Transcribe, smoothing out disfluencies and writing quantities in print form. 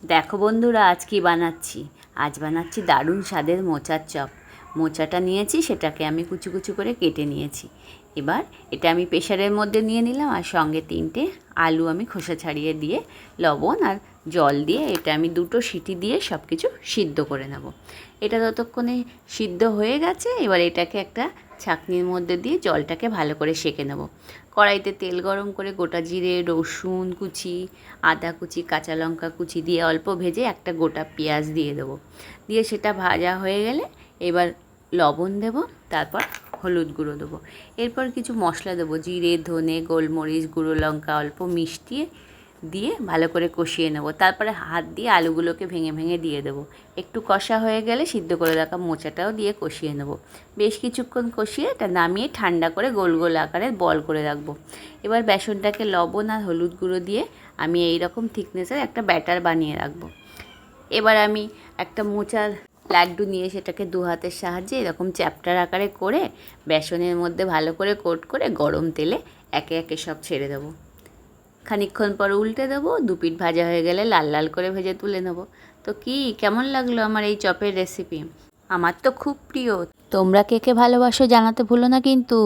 দেখো বন্ধুরা, আজ কি বানাচ্ছি। আজ বানাচ্ছি দারুণ স্বাদের মোচার চপ। মোচাটা নিয়েছি, সেটাকে আমি কুচি কুচি করে কেটে নিয়েছি। এবার এটা আমি প্রেশারের মধ্যে নিয়ে নিলাম, আর সঙ্গে 3টে আলু আমি খোসা ছাড়িয়ে দিয়ে লবণ আর জল দিয়ে এটা আমি 2টো সিটি দিয়ে সব কিছু সিদ্ধ করে নেব। এটা ততক্ষণে সিদ্ধ হয়ে গেছে। এবার এটাকে একটা ছাঁকনির মধ্যে দিয়ে জলটাকে ভালো করে সেঁকে নেব। কড়াইতে তেল গরম করে গোটা জিরে, রসুন কুচি, আদা কুচি, কাঁচা লঙ্কা কুচি দিয়ে অল্প ভেজে একটা গোটা পেঁয়াজ দিয়ে দেবো। দিয়ে সেটা ভাজা হয়ে গেলে এবার লবণ দেব, তারপর হলুদ গুঁড়ো দেবো। এরপর কিছু মশলা দেবো, জিরে, ধনে, গোলমরিচ, গুঁড়ো লঙ্কা, অল্প মিষ্টি দিয়ে ভালো করে কষিয়ে নেব। তারপরে হাত দিয়ে আলুগুলোকে ভেঙে ভেঙে দিয়ে দেবো। একটু কষা হয়ে গেলে সিদ্ধ করে রাখা মোচাটাও দিয়ে কষিয়ে নেব। বেশ কিছুক্ষণ কষিয়ে এটা নামিয়ে ঠান্ডা করে গোল গোল আকারের বল করে রাখবো। এবার বেসনটাকে লবণ আর হলুদ গুঁড়ো দিয়ে আমি এই রকম থিকনেসের একটা ব্যাটার বানিয়ে রাখবো। এবার আমি একটা মোচার লাড্ডু নিয়ে সেটাকে 2 হাতের সাহায্যে এরকম চ্যাপ্টার আকারে করে বেসনের মধ্যে ভালো করে কোট করে গরম তেলে একে একে সব ছেড়ে দেবো। খানিকক্ষণ পর উল্টে দেবো। 2 পিঠ ভাজা হয়ে গেলে লাল লাল করে ভেজে তুলে নেব। তো কি কেমন লাগলো আমার এই চপের রেসিপি? আমার তো খুব প্রিয়। তোমরা কে কে ভালোবাসো জানাতে ভুলো না কিন্তু।